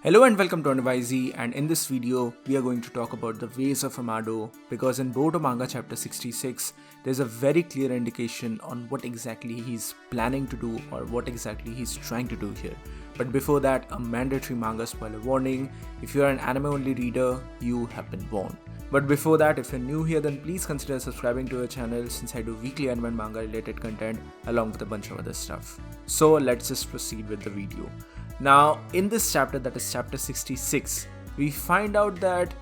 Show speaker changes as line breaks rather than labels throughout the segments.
Hello and welcome to WhyZ, and in this video we are going to talk about the ways of Amado, because in Boruto manga chapter 66 there's a very clear indication on what exactly he's planning to do or what exactly he's trying to do here. But before that, a mandatory manga spoiler warning: if you are an anime only reader, you have been warned. But before that, if you're new here, then please consider subscribing to our channel, since I do weekly anime and manga related content along with a bunch of other stuff. So let's just proceed with the video. Now, in this chapter, that is chapter 66, we find out that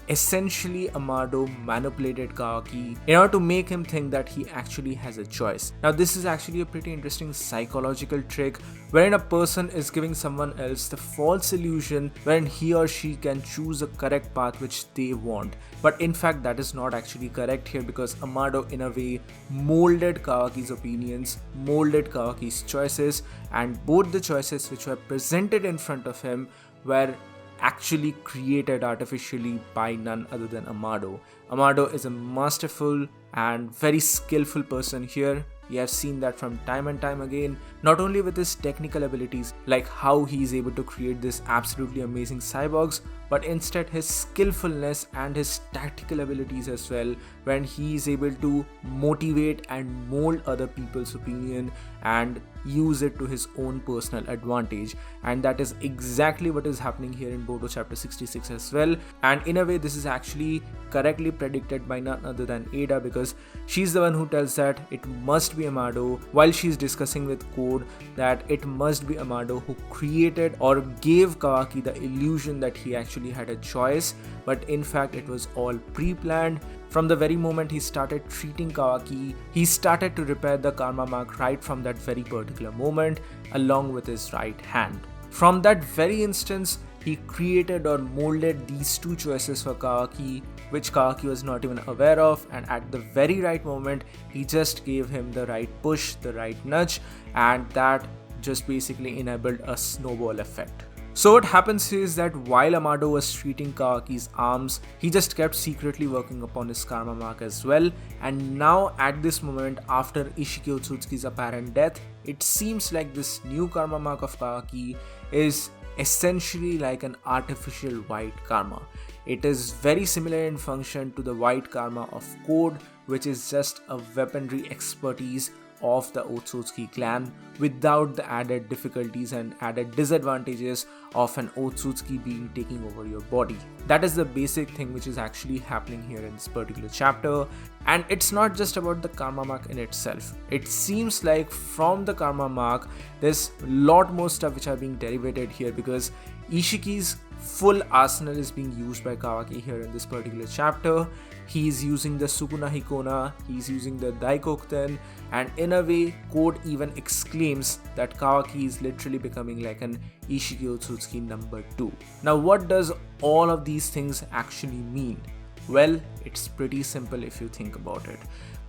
essentially Amado manipulated Kawaki in order to make him think that he actually has a choice. Now, this is actually a pretty interesting psychological trick wherein a person is giving someone else the false illusion wherein he or she can choose a correct path which they want. But in fact, that is not actually correct here, because Amado in a way molded Kawaki's opinions, molded Kawaki's choices, and both the choices which were presented in front of him were actually created artificially by none other than Amado. Amado is a masterful and very skillful person here. We have seen that from time and time again, not only with his technical abilities, like how he is able to create this absolutely amazing cyborgs, but instead his skillfulness and his tactical abilities as well, when he is able to motivate and mold other people's opinion and use it to his own personal advantage. And that is exactly what is happening here in Boruto Chapter 66 as well. And in a way, this is actually correctly predicted by none other than Ada, because she's the one who tells that it must be Amado, while she's discussing with Code that it must be Amado who created or gave Kawaki the illusion that he actually had a choice, but in fact it was all pre-planned. From the very moment he started treating Kawaki, he started to repair the karma mark right from that very particular moment, along with his right hand. From that very instance, he created or molded these two choices for Kawaki, which Kawaki was not even aware of, and at the very right moment, he just gave him the right push, the right nudge, and that just basically enabled a snowball effect. So what happens is that while Amado was treating Kawaki's arms, he just kept secretly working upon his karma mark as well. And now at this moment, after Ishiki Otsutsuki's apparent death, it seems like this new karma mark of Kawaki is essentially like an artificial white karma. It is very similar in function to the white karma of Code, which is just a weaponry expertise of the Otsutsuki clan without the added difficulties and added disadvantages of an Otsutsuki being taking over your body. That is the basic thing which is actually happening here in this particular chapter. And it's not just about the karma mark in itself. It seems like from the karma mark there's a lot more stuff which are being derivated here, because Ishiki's full arsenal is being used by Kawaki here in this particular chapter. He's using the Sukuna Hikona, he's using the Daikokuten, and in a way, Code even exclaims that Kawaki is literally becoming like an Ishiki Otsutsuki number 2. Now, what does all of these things actually mean? Well, it's pretty simple if you think about it.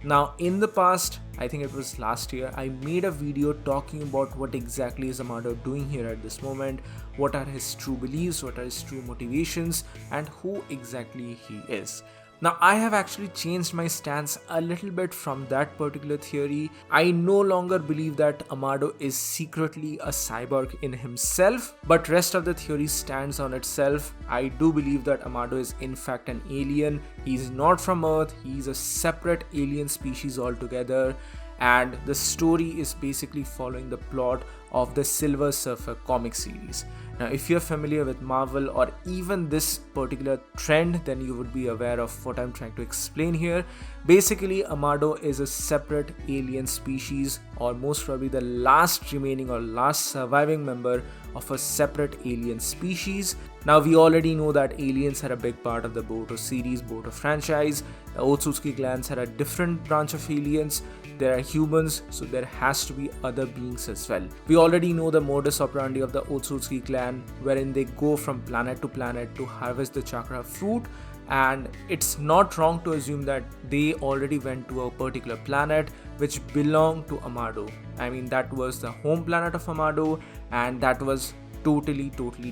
Now, in the past, I think it was last year, I made a video talking about what exactly is Amado doing here at this moment, what are his true beliefs, what are his true motivations, and who exactly he is. Now, I have actually changed my stance a little bit from that particular theory. I no longer believe that Amado is secretly a cyborg in himself, but rest of the theory stands on itself. I do believe that Amado is in fact an alien. He's not from Earth, he's a separate alien species altogether. And the story is basically following the plot of the Silver Surfer comic series. Now, if you're familiar with Marvel or even this particular trend, then you would be aware of what I'm trying to explain here. Basically, Amado is a separate alien species, or most probably the last remaining or last surviving member of a separate alien species. Now, we already know that aliens are a big part of the Boruto series, Boruto franchise. The Otsutsuki clans are a different branch of aliens. There are humans, so there has to be other beings as well. We already know the modus operandi of the Otsutsuki clan, wherein they go from planet to planet to harvest the chakra fruit. And it's not wrong to assume that they already went to a particular planet which belonged to Amado. I mean, that was the home planet of Amado, and that was totally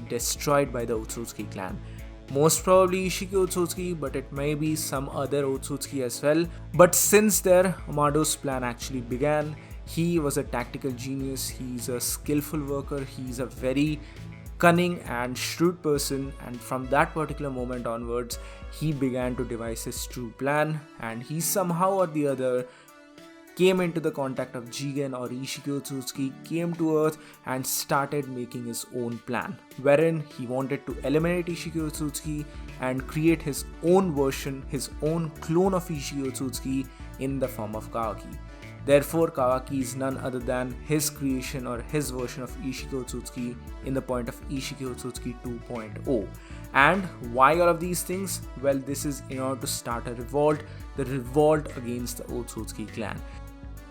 destroyed by the Otsutsuki clan. Most probably Ishiki Otsutsuki, but it may be some other Otsutsuki as well. But since there, Amado's plan actually began. He was a tactical genius, he's a skillful worker, he's a very cunning and shrewd person, and from that particular moment onwards he began to devise his true plan, and he somehow or the other came into the contact of Jigen or Ishiki Otsutsuki, came to Earth and started making his own plan, wherein he wanted to eliminate Ishiki Otsutsuki and create his own version, his own clone of Ishiki Otsutsuki in the form of Kawaki. Therefore, Kawaki is none other than his creation or his version of Ishiki Otsutsuki in the point of Ishiki Otsutsuki 2.0. And why all of these things? Well, this is in order to start a revolt, the revolt against the Otsutsuki clan.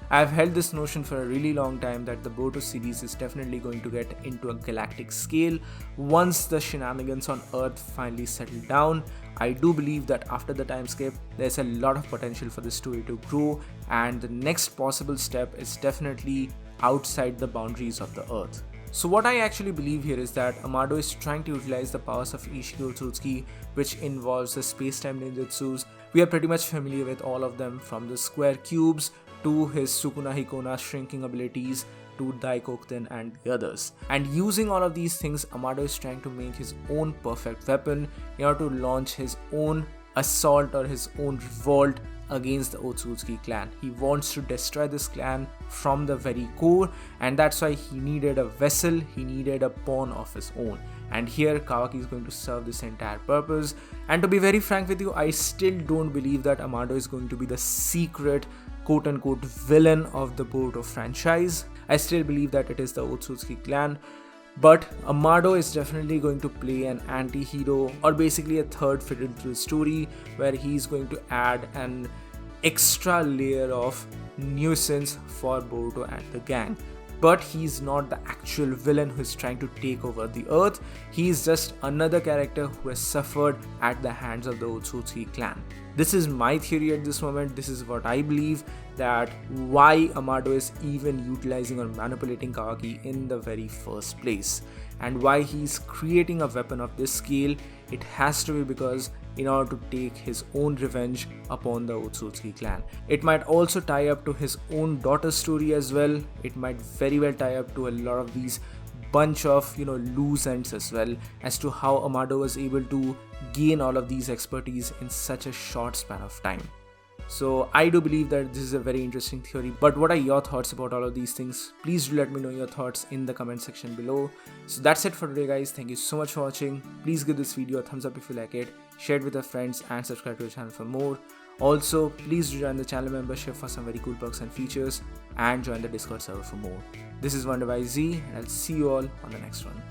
I've held this notion for a really long time that the Boruto series is definitely going to get into a galactic scale once the shenanigans on Earth finally settle down. I do believe that after the time skip, there's a lot of potential for this story to grow, and the next possible step is definitely outside the boundaries of the Earth. So what I actually believe here is that Amado is trying to utilize the powers of Ishiki Otsutsuki, which involves the space-time ninjutsus. We are pretty much familiar with all of them, from the square cubes to his Sukuna Hikona shrinking abilities to Daikokuten and the others. And using all of these things, Amado is trying to make his own perfect weapon in order to launch his own assault or his own revolt against the Otsutsuki clan. He wants to destroy this clan from the very core, and that's why he needed a vessel, he needed a pawn of his own. And here Kawaki is going to serve this entire purpose. And to be very frank with you, I still don't believe that Amado is going to be the secret quote-unquote villain of the Boruto franchise. I still believe that it is the Otsutsuki clan, but Amado is definitely going to play an anti-hero, or basically a third fiddle to the story, where he's going to add an extra layer of nuisance for Boruto and the gang. But he's not the actual villain who is trying to take over the Earth. He's just another character who has suffered at the hands of the Otsutsuki clan. This is my theory at this moment. This is what I believe, that why Amado is even utilizing or manipulating Kawaki in the very first place, and why he's creating a weapon of this scale. It has to be because in order to take his own revenge upon the Otsutsuki clan. It might also tie up to his own daughter's story as well. It might very well tie up to a lot of these bunch of loose ends as well, as to how Amado was able to gain all of these expertise in such a short span of time. So I do believe that this is a very interesting theory, but what are your thoughts about all of these things? Please do let me know your thoughts in the comment section below. So that's it for today, guys. Thank you so much for watching. Please give this video a thumbs up if you like it, share it with your friends, and subscribe to the channel for more. Also, please do join the channel membership for some very cool perks and features, and join the Discord server for more. This is WhyZ, and I'll see you all on the next one.